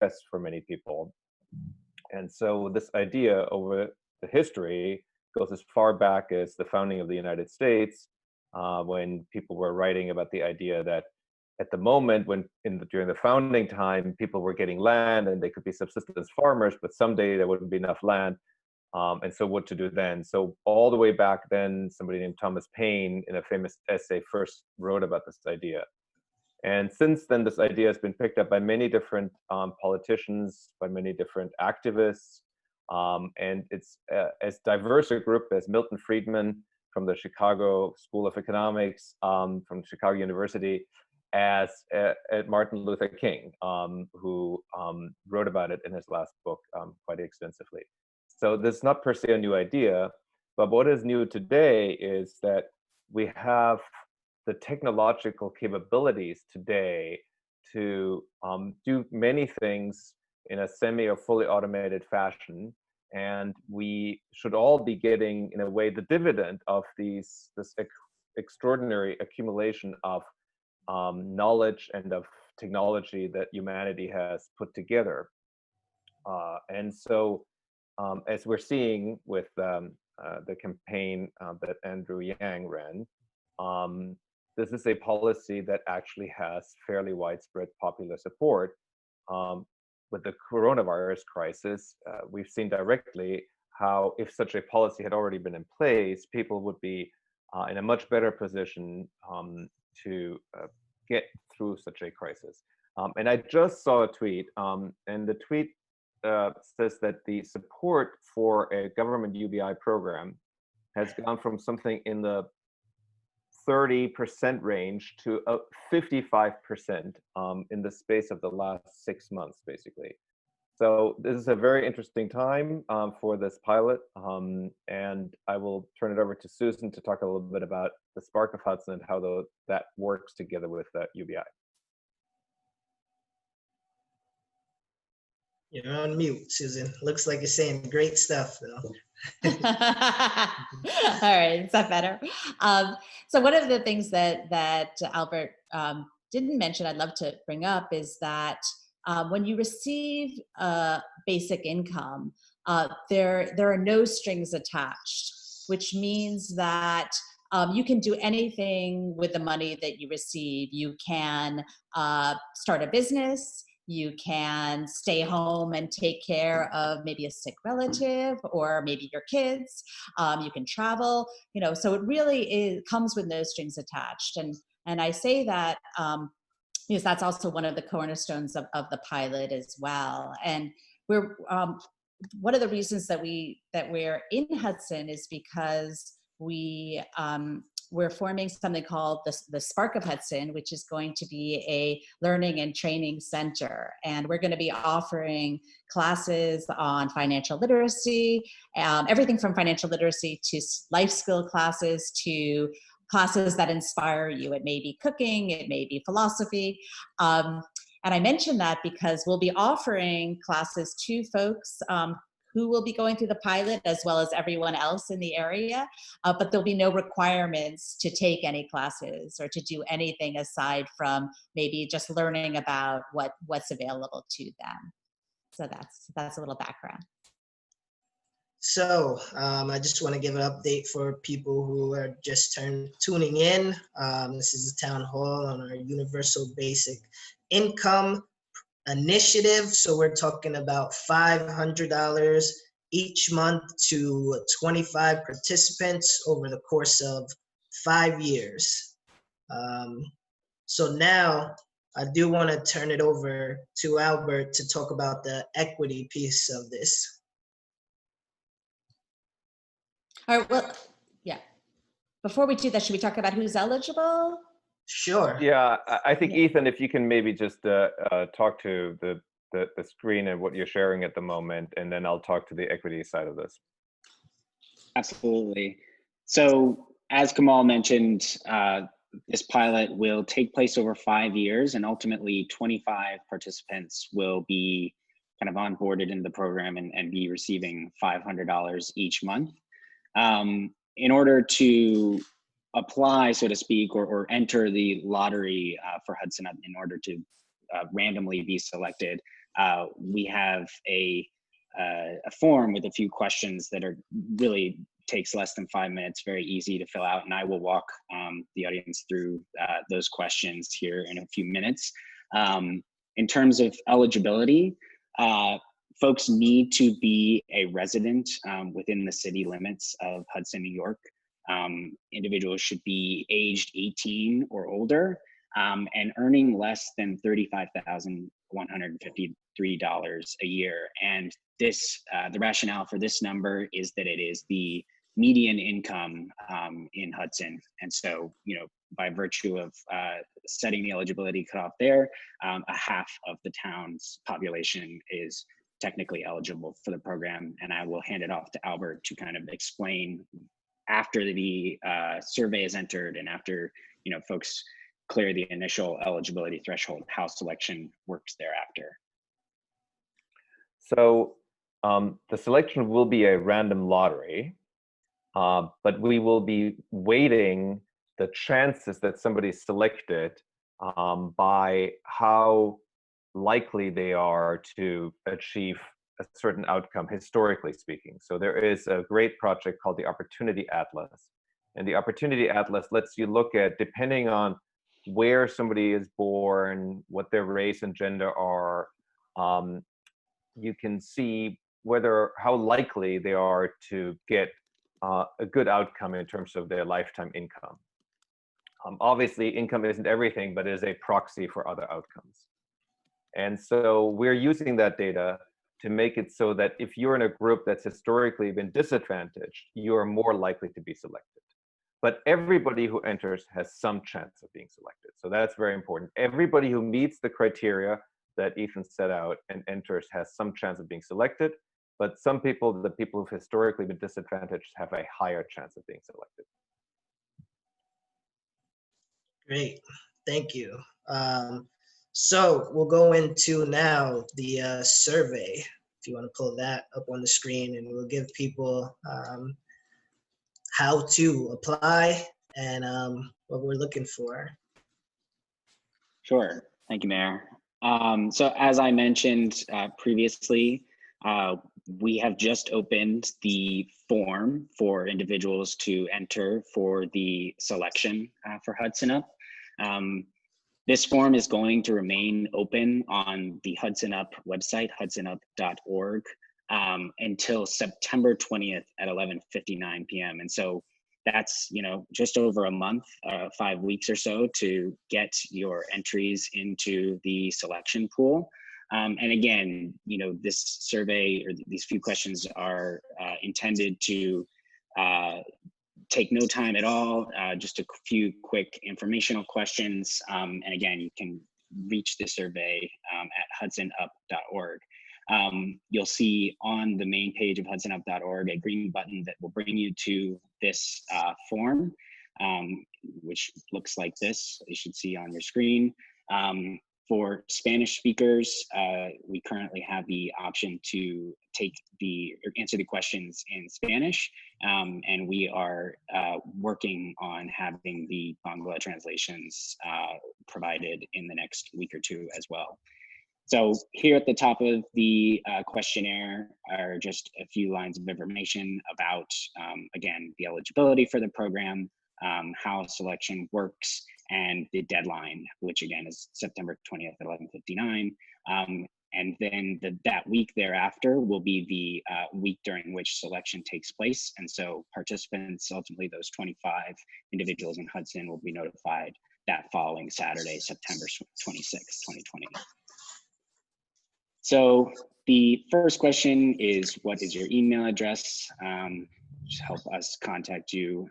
success for many people. And so this idea over the history goes as far back as the founding of the United States, when people were writing about the idea that at the moment when during the founding time, people were getting land and they could be subsistence farmers, but someday there wouldn't be enough land. And so what to do then? So all the way back then, somebody named Thomas Paine in a famous essay first wrote about this idea. And since then, this idea has been picked up by many different politicians, by many different activists. And it's as diverse a group as Milton Friedman from the Chicago School of Economics, from Chicago University, as Martin Luther King, who wrote about it in his last book quite extensively. So this is not per se a new idea, but what is new today is that we have the technological capabilities today to do many things in a semi or fully automated fashion. And we should all be getting, in a way, the dividend of this extraordinary accumulation of knowledge and of technology that humanity has put together. And so, as we're seeing with the campaign that Andrew Yang ran, this is a policy that actually has fairly widespread popular support. With the coronavirus crisis, we've seen directly how if such a policy had already been in place, people would be in a much better position to get through such a crisis. And I just saw a tweet, and the tweet says that the support for a government UBI program has gone from something in the 30% range to 55% in the space of the last 6 months, basically. So this is a very interesting time for this pilot, and I will turn it over to Susan to talk a little bit about the Spark of Hudson and how that works together with UBI. You're on mute, Susan. Looks like you're saying great stuff, though. All right, is that better? So one of the things that Albert didn't mention, I'd love to bring up, is that when you receive basic income, there are no strings attached, which means that you can do anything with the money that you receive. You can start a business. You can stay home and take care of maybe a sick relative or maybe your kids. You can travel, so it really comes with no strings attached. And I say that because that's also one of the cornerstones of the pilot as well. And we're one of the reasons that we're in Hudson is because we're forming something called the Spark of Hudson, which is going to be a learning and training center. And we're going to be offering classes on financial literacy, everything from financial literacy to life skill classes to classes that inspire you. It may be cooking, it may be philosophy. And I mention that because we'll be offering classes to folks who will be going through the pilot as well as everyone else in the area, but there'll be no requirements to take any classes or to do anything aside from maybe just learning about what's available to them. So that's a little background. So I just want to give an update for people who are just tuning in. This is a town hall on our universal basic income initiative. So we're talking about $500 each month to 25 participants over the course of 5 years. So now I do want to turn it over to Albert to talk about the equity piece of this. All right, well, yeah. Before we do that, should we talk about who's eligible? Sure. Yeah, I think, Ethan, if you can maybe just talk to the screen and what you're sharing at the moment, and then I'll talk to the equity side of this. Absolutely. So as Kamal mentioned, this pilot will take place over 5 years, and ultimately 25 participants will be kind of onboarded in the program and be receiving $500 each month. In order to apply, so to speak, or enter the lottery for HudsonUP in order to randomly be selected, we have a form with a few questions that are really takes less than 5 minutes, very easy to fill out. And I will walk the audience through those questions here in a few minutes. In terms of eligibility, folks need to be a resident within the city limits of Hudson, New York. Individuals should be aged 18 or older and earning less than $35,153 a year. And this, the rationale for this number is that it is the median income in Hudson. And so, you know, by virtue of setting the eligibility cutoff there, a half of the town's population is technically eligible for the program. And I will hand it off to Albert to kind of explain after the survey is entered and after, you know, folks clear the initial eligibility threshold, how selection works thereafter. So the selection will be a random lottery, but we will be weighting the chances that somebody's selected by how likely they are to achieve a certain outcome, historically speaking. So there is a great project called the Opportunity Atlas. And the Opportunity Atlas lets you look at, depending on where somebody is born, what their race and gender are, you can see how likely they are to get a good outcome in terms of their lifetime income. Obviously, income isn't everything, but it is a proxy for other outcomes. And so we're using that data to make it so that if you're in a group that's historically been disadvantaged, you are more likely to be selected. But everybody who enters has some chance of being selected. So that's very important. Everybody who meets the criteria that Ethan set out and enters has some chance of being selected. But some people, the people who've historically been disadvantaged, have a higher chance of being selected. Great, thank you. So we'll go into now the survey, if you want to pull that up on the screen, and we'll give people how to apply and what we're looking for. Sure, thank you, Mayor. So as I mentioned previously, we have just opened the form for individuals to enter for the selection for HudsonUP. This form is going to remain open on the HudsonUP website, HudsonUP.org, until September 20th at 11:59 p.m. And so that's, you know, just over a month, 5 weeks or so to get your entries into the selection pool. And again, you know, this survey or these few questions are intended to take no time at all, just a few quick informational questions. And again, you can reach the survey at HudsonUp.org. You'll see on the main page of HudsonUp.org a green button that will bring you to this form, which looks like this. You should see on your screen. For Spanish speakers, we currently have the option to answer the questions in Spanish, and we are working on having the Bangla translations provided in the next week or two as well. So here at the top of the questionnaire are just a few lines of information about, again, the eligibility for the program, how selection works, and the deadline, which again is September 20th at 11:59. And then that week thereafter will be the week during which selection takes place. And so participants, ultimately those 25 individuals in Hudson, will be notified that following Saturday, September 26th, 2020. So the first question is, what is your email address? Just help us contact you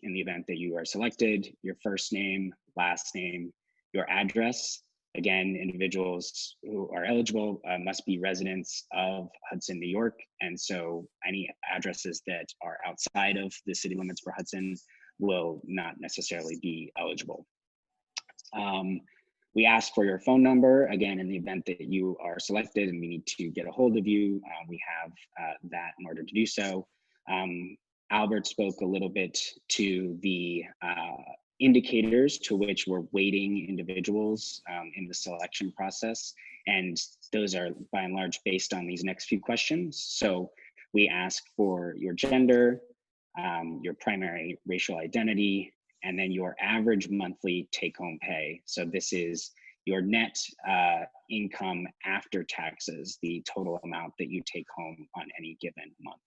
in the event that you are selected, your first name, last name, your address. Again, individuals who are eligible must be residents of Hudson, New York. And so any addresses that are outside of the city limits for Hudson will not necessarily be eligible. We ask for your phone number, again, in the event that you are selected and we need to get a hold of you, we have that in order to do so. Albert spoke a little bit to the indicators to which we're weighting individuals in the selection process. And those are by and large based on these next few questions. So we ask for your gender, your primary racial identity, and then your average monthly take-home pay. So this is your net income after taxes, the total amount that you take home on any given month.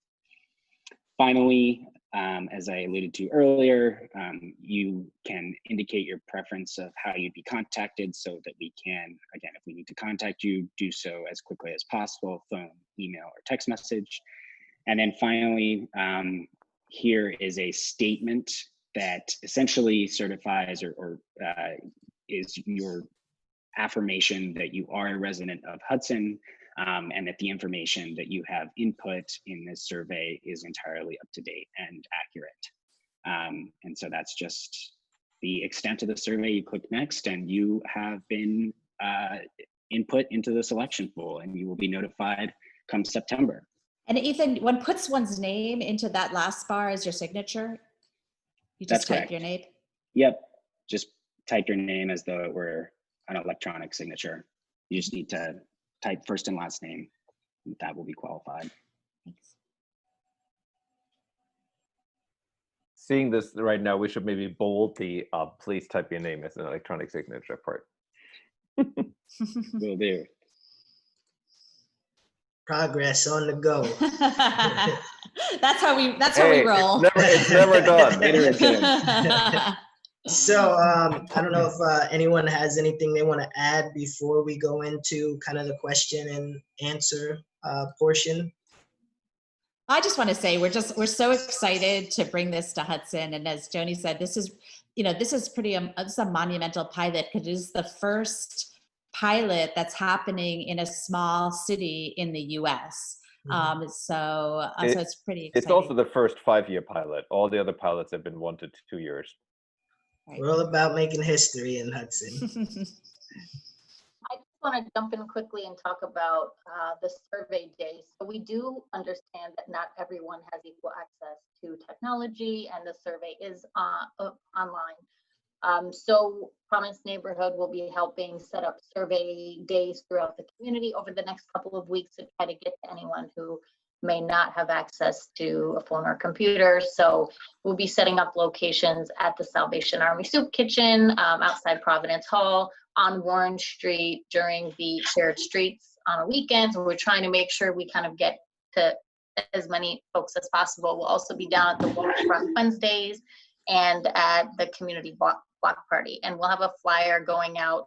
Finally, as I alluded to earlier, you can indicate your preference of how you'd be contacted so that we can, again, if we need to contact you, do so as quickly as possible, phone, email, or text message. And then finally, here is a statement that essentially certifies or is your affirmation that you are a resident of Hudson, and that the information that you have input in this survey is entirely up to date and accurate. And so that's just the extent of the survey. You click next and you have been input into the selection pool, and you will be notified come September. And Ethan, one puts one's name into that last bar as your signature. You just type your name. Yep, just type your name as though it were an electronic signature. You just need to type first and last name. That will be qualified. Thanks. Seeing this right now, we should maybe bold the please type your name as an electronic signature part. Will do. Progress on the go. That's how we roll. It's never done. So I don't know if anyone has anything they want to add before we go into kind of the question and answer portion. I just want to say we're so excited to bring this to Hudson, and as Joni said, this is it's a monumental pilot because it is the first pilot that's happening in a small city in the U.S. Mm-hmm. So it's pretty exciting. It's also the first 5-year pilot. All the other pilots have been 1 to 2 years. Right. We're all about making history in Hudson. I just want to jump in quickly and talk about the survey day. So we do understand that not everyone has equal access to technology, and the survey is online. So Promise Neighborhood will be helping set up survey days throughout the community over the next couple of weeks to try to get to anyone who may not have access to a phone or computer. So we'll be setting up locations at the Salvation Army Soup Kitchen, outside Providence Hall, on Warren Street during the shared streets on a weekend. So we're trying to make sure we kind of get to as many folks as possible. We'll also be down at the Waterfront Wednesdays and at the community block party. And we'll have a flyer going out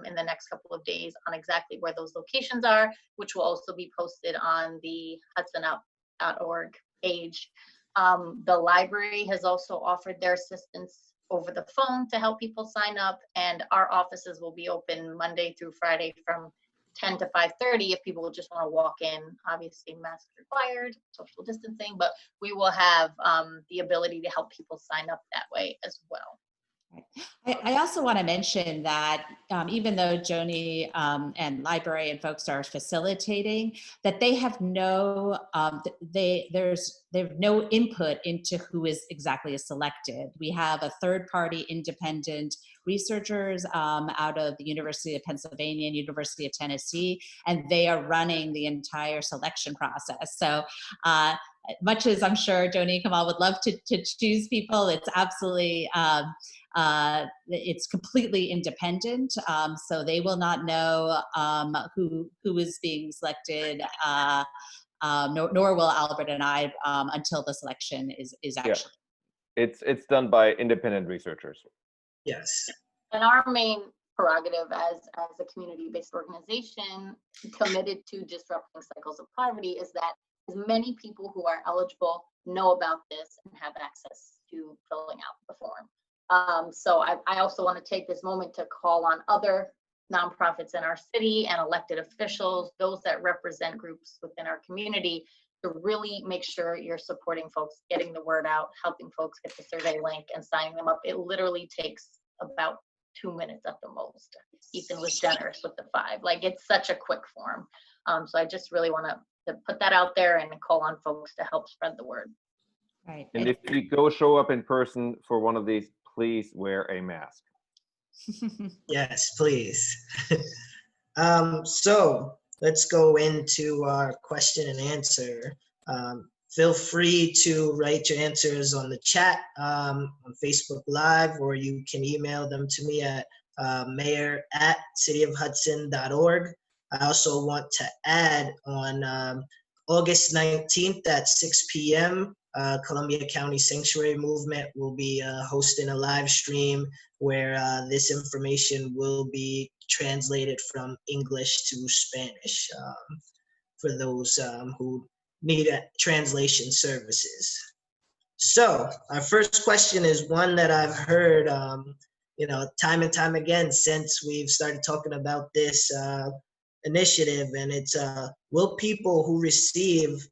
in the next couple of days on exactly where those locations are, which will also be posted on the HudsonUP.org page. The library has also offered their assistance over the phone to help people sign up, and our offices will be open Monday through Friday from 10 to 5:30 if people just want to walk in. Obviously mask required, social distancing, but we will have the ability to help people sign up that way as well. I also want to mention that even though Joni and library and folks are facilitating, that they have no they have no input into who is exactly selected. We have a third-party independent researchers out of the University of Pennsylvania and University of Tennessee, and they are running the entire selection process. So much as I'm sure Joni and Kamal would love to choose people, it's absolutely it's completely independent, so they will not know who is being selected, nor will Albert and I until the selection is actually. Yeah. It's done by independent researchers. Yes. And our main prerogative as a community-based organization committed to disrupting cycles of poverty is that as many people who are eligible know about this and have access to filling out the form. So I also want to take this moment to call on other nonprofits in our city and elected officials, those that represent groups within our community, to really make sure you're supporting folks, getting the word out, helping folks get the survey link and signing them up. It literally takes about 2 minutes at the most. Ethan was generous with the 5. Like, it's such a quick form. So I just really want to put that out there and call on folks to help spread the word. Right. And if you go show up in person for one of these, please wear a mask. Yes, please. So let's go into our question and answer. Feel free to write your answers on the chat on Facebook Live, or you can email them to me at mayor@cityofhudson.org. I also want to add on August 19th at 6 p.m., Columbia County Sanctuary Movement will be hosting a live stream where this information will be translated from English to Spanish for those who need translation services. So our first question is one that I've heard, time and time again since we've started talking about this initiative, and it's will people who receive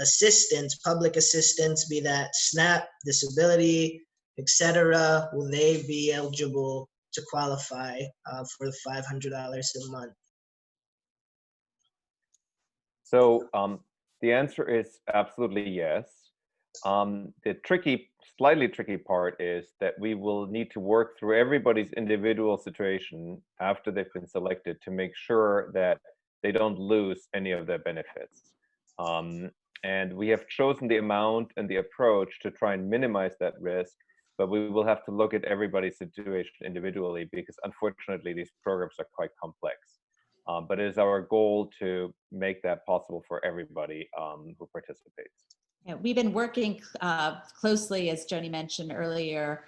assistance, public assistance, be that SNAP, disability, etc., will they be eligible to qualify for the $500 a month? So the answer is absolutely yes. The slightly tricky part is that we will need to work through everybody's individual situation after they've been selected to make sure that they don't lose any of their benefits. And we have chosen the amount and the approach to try and minimize that risk, but we will have to look at everybody's situation individually because unfortunately these programs are quite complex. But it is our goal to make that possible for everybody who participates. Yeah, we've been working closely, as Joni mentioned earlier,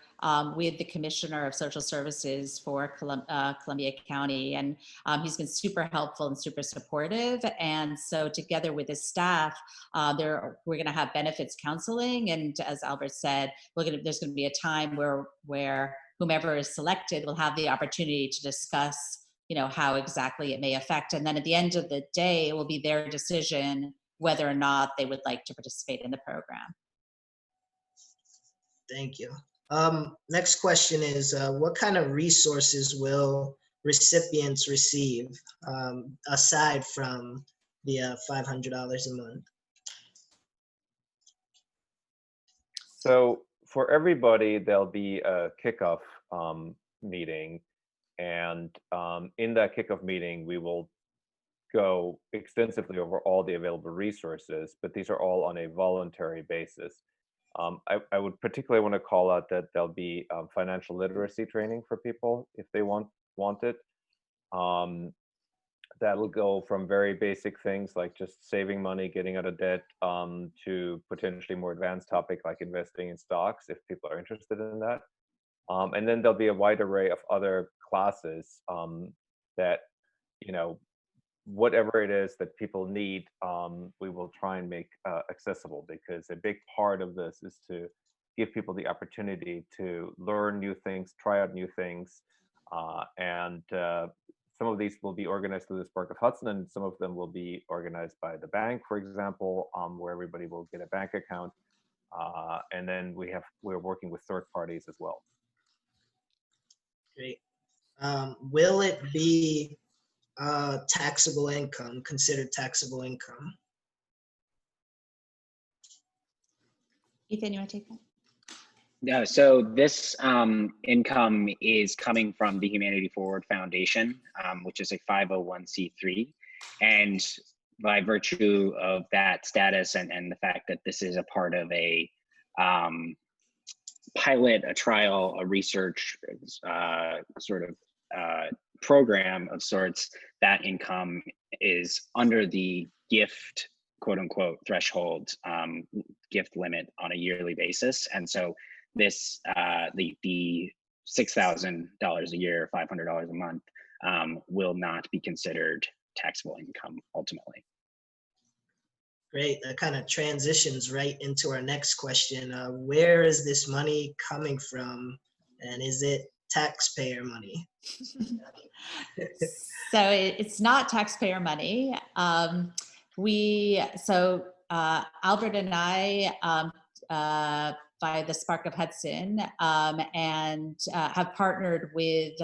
with the Commissioner of Social Services for Columbia County, and he's been super helpful and super supportive. And so together with his staff, we're going to have benefits counseling. And as Albert said, there's going to be a time where whomever is selected will have the opportunity to discuss how exactly it may affect. And then at the end of the day, it will be their decision whether or not they would like to participate in the program. Thank you. Next question is, what kind of resources will recipients receive aside from the $500 a month? So for everybody, there'll be a kickoff meeting. And in that kickoff meeting, we will go extensively over all the available resources, but these are all on a voluntary basis. I would particularly want to call out that there'll be financial literacy training for people if they want it. That'll go from very basic things like just saving money, getting out of debt, to potentially more advanced topic like investing in stocks if people are interested in that. And then there'll be a wide array of other classes that, whatever it is that people need, we will try and make accessible, because a big part of this is to give people the opportunity to learn new things, try out new things. And some of these will be organized through the Spark of Hudson, and some of them will be organized by the bank, for example, where everybody will get a bank account. And then we're working with third parties as well. Great. Will it be taxable income, considered taxable income? Ethan, you want to take that? Yeah, so this income is coming from the Humanity Forward Foundation, which is a 501c3. And by virtue of that status and the fact that this is a part of a pilot, a trial, a research program of sorts, that income is under the gift, quote unquote, threshold gift limit on a yearly basis. And so this, the $6,000 a year, $500 a month will not be considered taxable income ultimately. Great, that kind of transitions right into our next question. Where is this money coming from, and is it taxpayer money? So it's not taxpayer money. Albert and I, by the Spark of Hudson, and have partnered with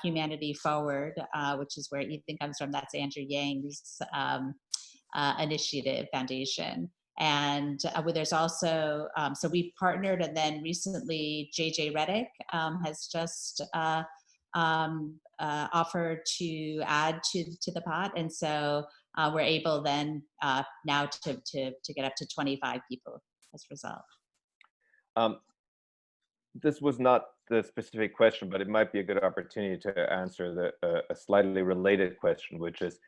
Humanity Forward, which is where Ethan comes from. That's Andrew Yang's initiative foundation. And there's also, so we partnered, and then recently JJ Reddick has just offered to add to the pot. And so we're able then now to get up to 25 people as a result. This was not the specific question, but it might be a good opportunity to answer a slightly related question, which is,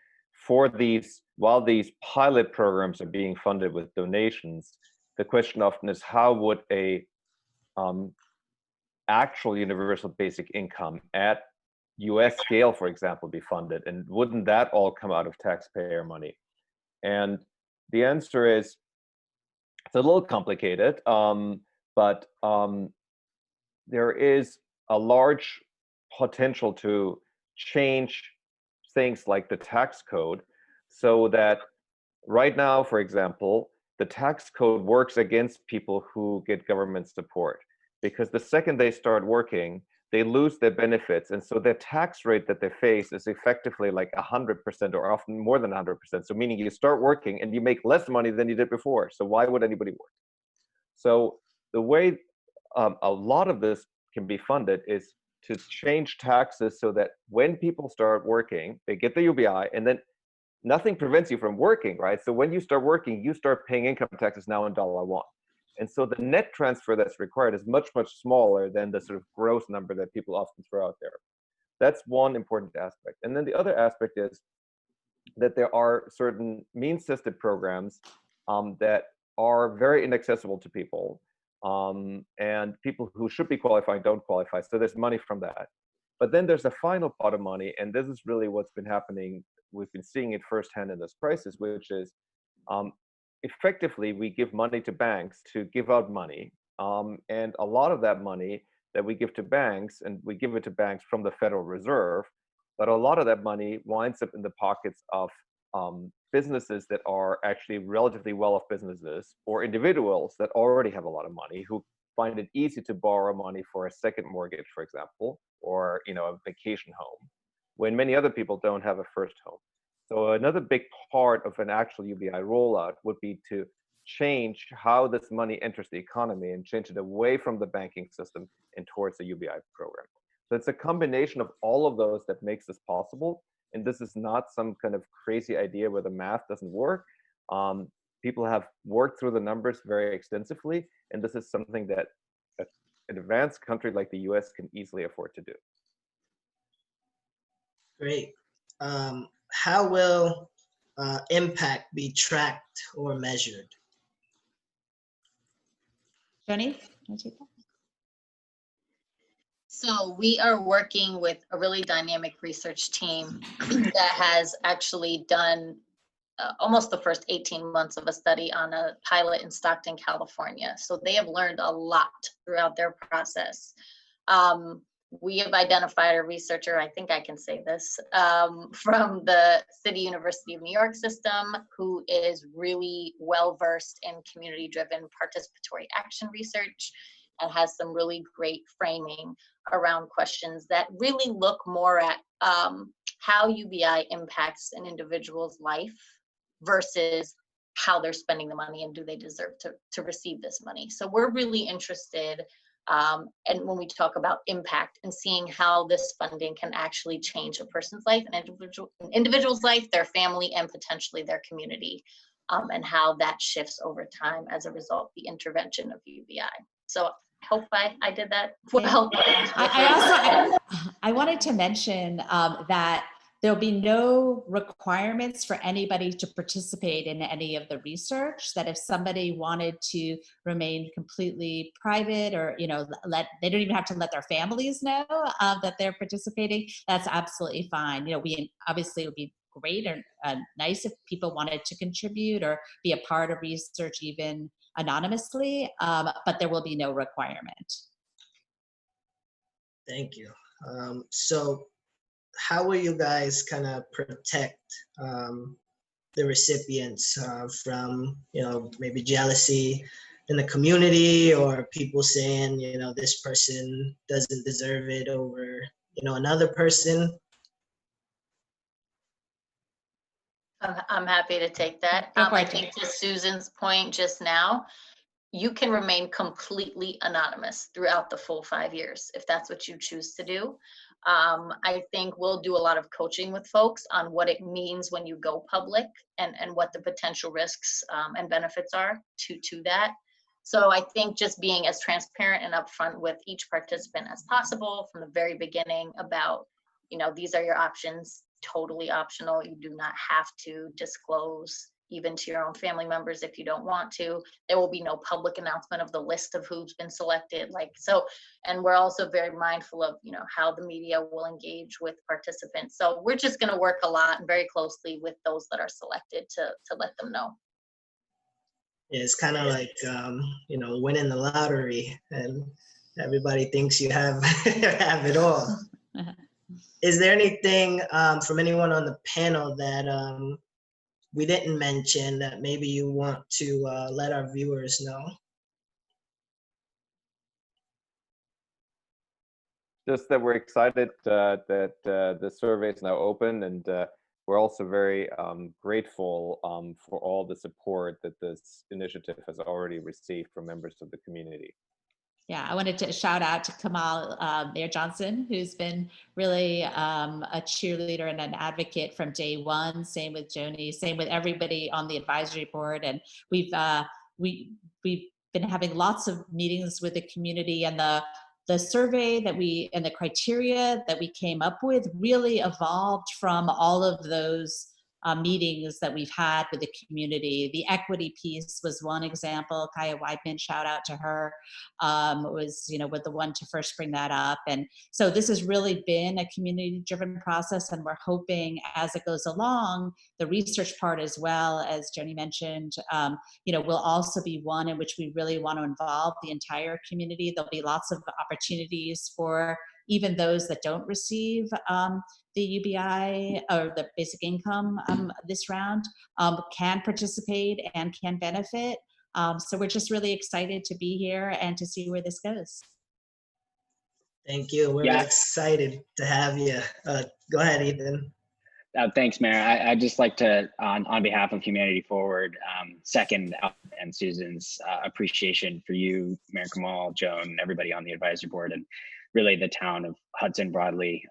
while these pilot programs are being funded with donations, the question often is, how would a actual universal basic income at US scale, for example, be funded? And wouldn't that all come out of taxpayer money? And the answer is, it's a little complicated, but there is a large potential to change things like the tax code, so that right now, for example, the tax code works against people who get government support, because the second they start working, they lose their benefits. And so their tax rate that they face is effectively like 100%, or often more than 100%. So meaning you start working and you make less money than you did before. So why would anybody work? So the way a lot of this can be funded is to change taxes so that when people start working, they get the UBI, and then nothing prevents you from working, right? So when you start working, you start paying income taxes now in $1. And so the net transfer that's required is much, much smaller than the sort of gross number that people often throw out there. That's one important aspect. And then the other aspect is that there are certain means-tested programs that are very inaccessible to people. And people who should be qualifying don't qualify. So there's money from that. But then there's a final pot of money, and this is really what's been happening. We've been seeing it firsthand in this crisis, which is effectively we give money to banks to give out money. And a lot of that money that we give to banks, and we give it to banks from the Federal Reserve, but a lot of that money winds up in the pockets of businesses that are actually relatively well-off businesses, or individuals that already have a lot of money, who find it easy to borrow money for a second mortgage, for example, or a vacation home, when many other people don't have a first home. So another big part of an actual UBI rollout would be to change how this money enters the economy and change it away from the banking system and towards the UBI program. So it's a combination of all of those that makes this possible. And this is not some kind of crazy idea where the math doesn't work. People have worked through the numbers very extensively, and this is something that an advanced country like the US can easily afford to do. Great. How will impact be tracked or measured? Joanie, can I take that? So we are working with a really dynamic research team that has actually done almost the first 18 months of a study on a pilot in Stockton, California. So they have learned a lot throughout their process. We have identified a researcher, I think I can say this, from the City University of New York system, who is really well-versed in community-driven participatory action research, and has some really great framing around questions that really look more at how UBI impacts an individual's life versus how they're spending the money and do they deserve to receive this money. So we're really interested, and when we talk about impact, and seeing how this funding can actually change a person's life, an individual's life, their family, and potentially their community, and how that shifts over time as a result of the intervention of UBI. So I hope I did that well. I wanted to mention that there'll be no requirements for anybody to participate in any of the research. That if somebody wanted to remain completely private, or they don't even have to let their families know that they're participating, that's absolutely fine. We obviously, it would be great or nice if people wanted to contribute or be a part of research even anonymously, but there will be no requirement. Thank you. So how will you guys kind of protect the recipients from, maybe jealousy in the community, or people saying, this person doesn't deserve it over, another person? I'm happy to take that. Go for I it, think to Susan's point just now, you can remain completely anonymous throughout the full 5 years if that's what you choose to do. I think we'll do a lot of coaching with folks on what it means when you go public and what the potential risks and benefits are to that. So I think just being as transparent and upfront with each participant as possible from the very beginning about, these are your options, totally optional. You do not have to disclose even to your own family members if you don't want to. There will be no public announcement of the list of who's been selected. And we're also very mindful of, how the media will engage with participants. So we're just going to work a lot and very closely with those that are selected to let them know. Yeah, it's kind of like, winning the lottery and everybody thinks you have, have it all. Is there anything from anyone on the panel that we didn't mention that maybe you want to let our viewers know? Just that we're excited that the survey is now open, and we're also very grateful for all the support that this initiative has already received from members of the community. Yeah, I wanted to shout out to Kamal, Mayor Johnson, who's been really a cheerleader and an advocate from day one. Same with Joni, same with everybody on the advisory board. And we've been having lots of meetings with the community, and the survey and the criteria that we came up with really evolved from all of those meetings that we've had with the community. The equity piece was one example. Kaya Weidman, shout out to her, was with the one to first bring that up. And so this has really been a community-driven process, and we're hoping as it goes along, the research part as well, as Joni mentioned, will also be one in which we really want to involve the entire community. There'll be lots of opportunities for even those that don't receive the UBI or the basic income this round can participate and can benefit. So we're just really excited to be here and to see where this goes. Thank you. We're excited to have you. Go ahead, Ethan. Thanks, Mayor. I'd just like to, on behalf of Humanity Forward, second Albert and Susan's appreciation for you, Mayor Kamal, Joan, everybody on the advisory board, and really the town of Hudson broadly.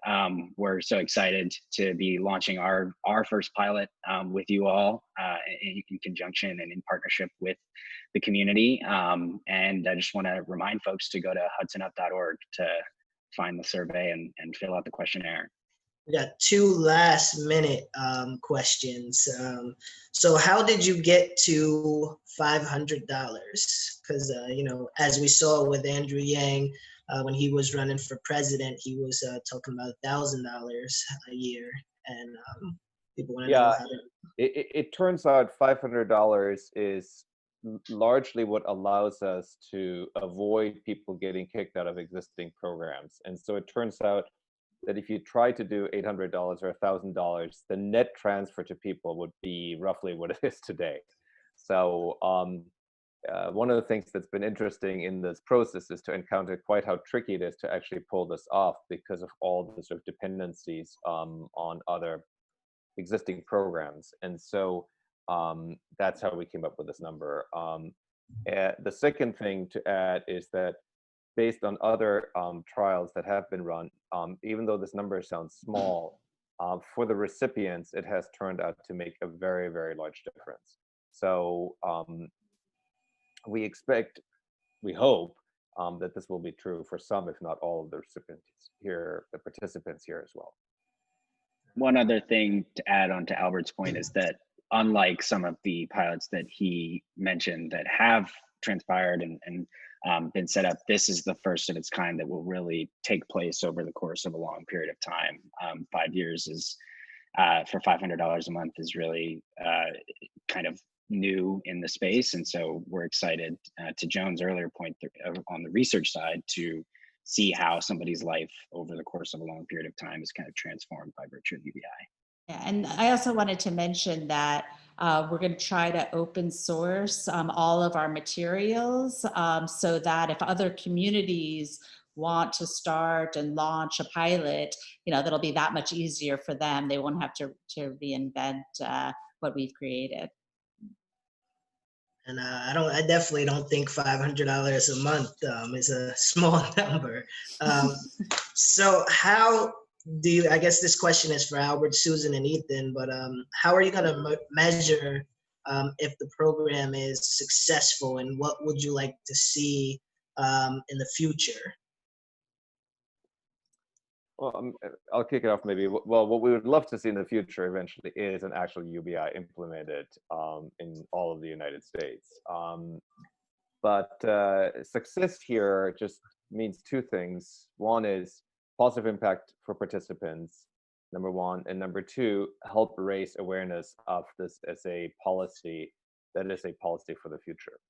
We're so excited to be launching our first pilot with you all in conjunction and in partnership with the community. And I just want to remind folks to go to HudsonUP.org to find the survey and fill out the questionnaire. We got 2 last minute questions. So how did you get to $500? Because, as we saw with Andrew Yang, when he was running for president, he was talking about $1,000 a year. And people want to know how to... It turns out $500 is largely what allows us to avoid people getting kicked out of existing programs. And so it turns out that if you try to do $800 or $1,000, the net transfer to people would be roughly what it is today. So one of the things that's been interesting in this process is to encounter quite how tricky it is to actually pull this off because of all the sort of dependencies on other existing programs. And so that's how we came up with this number. The second thing to add is that based on other trials that have been run, even though this number sounds small, for the recipients, it has turned out to make a very, very large difference. So we hope that this will be true for some, if not all of the recipients here, the participants here as well. One other thing to add on to Albert's point is that unlike some of the pilots that he mentioned that have transpired and been set up, this is the first of its kind that will really take place over the course of a long period of time. 5 years is for $500 a month is really kind of new in the space. And so we're excited to Joan's earlier point on the research side to see how somebody's life over the course of a long period of time is kind of transformed by virtue of UBI. Yeah, and I also wanted to mention that we're going to try to open source all of our materials so that if other communities want to start and launch a pilot, that'll be that much easier for them. They won't have to reinvent what we've created. And I definitely don't think $500 a month is a small number. So how do you, I guess this question is for Albert, Susan, and Ethan, but how are you going to measure if the program is successful, and what would you like to see in the future? Well, I'll kick it off maybe. Well, what we would love to see in the future eventually is an actual UBI implemented in all of the United States. But success here just means two things. One is positive impact for participants, number one, and number two, help raise awareness of this as a policy that is a policy for the future.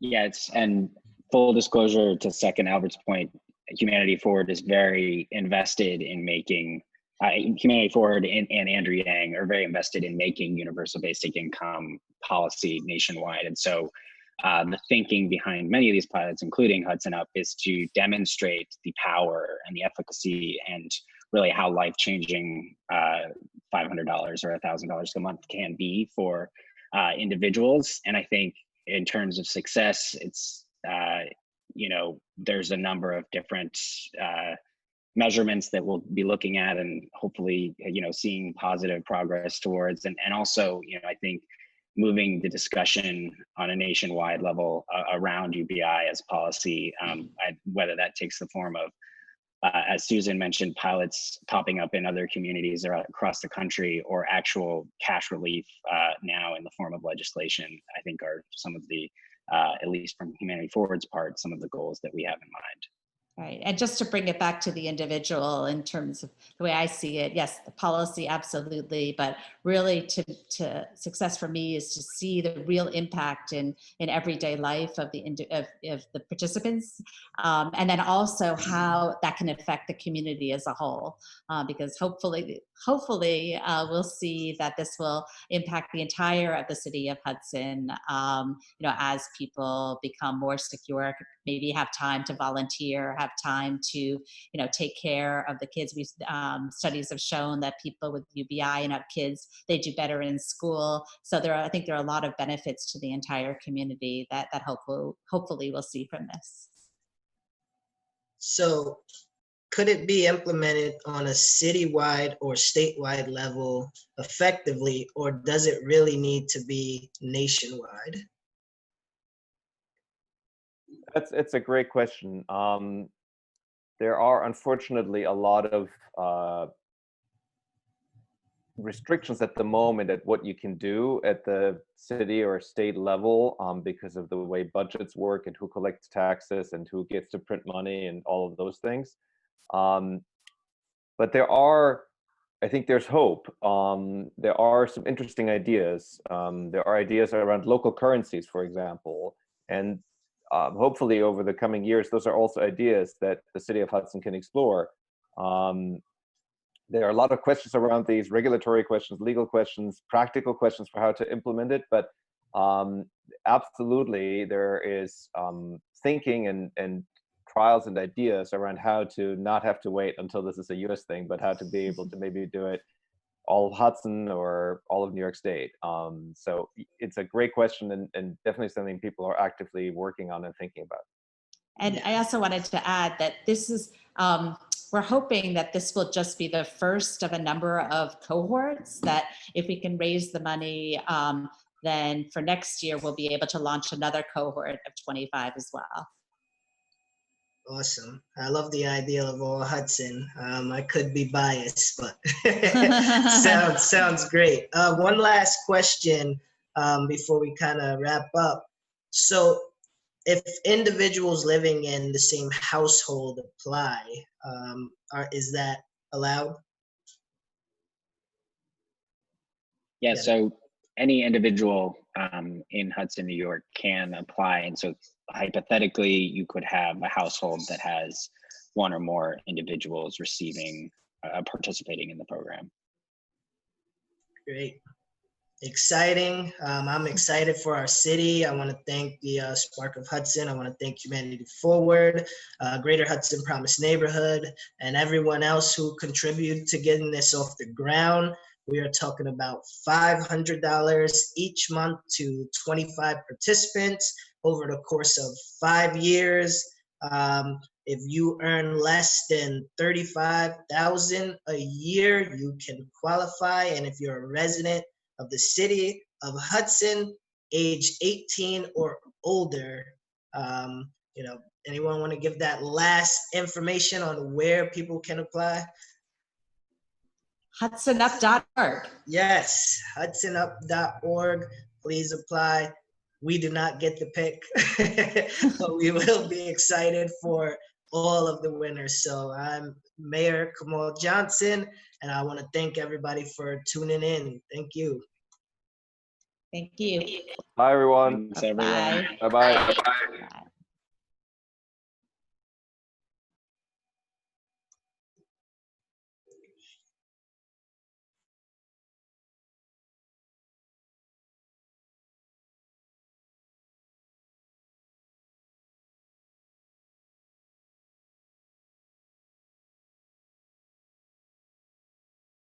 Yeah, and full disclosure, to second Albert's point, Humanity Forward is very invested in making, Humanity Forward and Andrew Yang are very invested in making universal basic income policy nationwide. And so the thinking behind many of these pilots, including HudsonUP, is to demonstrate the power and the efficacy and really how life-changing $500 or $1,000 a month can be for individuals. And I think in terms of success, it's, you know, there's a number of different measurements that we'll be looking at and hopefully, you know, seeing positive progress towards. And also, you know, I think moving the discussion on a nationwide level around UBI as policy, whether that takes the form of, as Susan mentioned, pilots popping up in other communities across the country, or actual cash relief now in the form of legislation, I think are some of the, at least from Humanity Forward's part, some of the goals that we have in mind. Right. And just to bring it back to the individual in terms of the way I see it, yes, the policy, absolutely. But really to success for me is to see the real impact in everyday life of the participants. And then also how that can affect the community as a whole, because hopefully we'll see that this will impact the entire of the city of Hudson, you know, as people become more secure, maybe have time to volunteer, have time to, you know, take care of the kids. Studies have shown that people with UBI and UP kids, they do better in school. So I think there are a lot of benefits to the entire community that hopefully we'll see from this. So could it be implemented on a citywide or statewide level effectively, or does it really need to be nationwide? It's a great question. There are unfortunately a lot of restrictions at the moment at what you can do at the city or state level because of the way budgets work and who collects taxes and who gets to print money and all of those things. But I think there's hope. There are some interesting ideas. There are ideas around local currencies, for example, and hopefully over the coming years, those are also ideas that the city of Hudson can explore. There are a lot of questions around these, regulatory questions, legal questions, practical questions for how to implement it, but absolutely there is thinking and trials and ideas around how to not have to wait until this is a US thing, but how to be able to maybe do it all of Hudson or all of New York State. So it's a great question and definitely something people are actively working on and thinking about. And I also wanted to add that this is, we're hoping that this will just be the first of a number of cohorts, that if we can raise the money, then for next year, we'll be able to launch another cohort of 25 as well. Awesome. I love the idea of all Hudson. I could be biased, but sounds great. One last question before we kind of wrap up. So if individuals living in the same household apply, is that allowed? Yeah, so any individual in Hudson, New York can apply. And so hypothetically, you could have a household that has one or more individuals receiving, participating in the program. Great. exciting. I'm excited for our city. I want to thank the Spark of Hudson. I want to thank Humanity Forward, Greater Hudson Promise Neighborhood, and everyone else who contributed to getting this off the ground. We are talking about $500 each month to 25 participants over the course of 5 years. If you earn less than $35,000 a year, you can qualify. And if you're a resident of the city of Hudson, age 18 or older, anyone want to give that last information on where people can apply? HudsonUp.org. Yes, HudsonUp.org. Please apply. We do not get the pick, but we will be excited for all of the winners. So I'm Mayor Kamal Johnson, and I want to thank everybody for tuning in. Thank you. Thank you. Bye, everyone. Thanks, everyone. Bye. Bye-bye. Bye.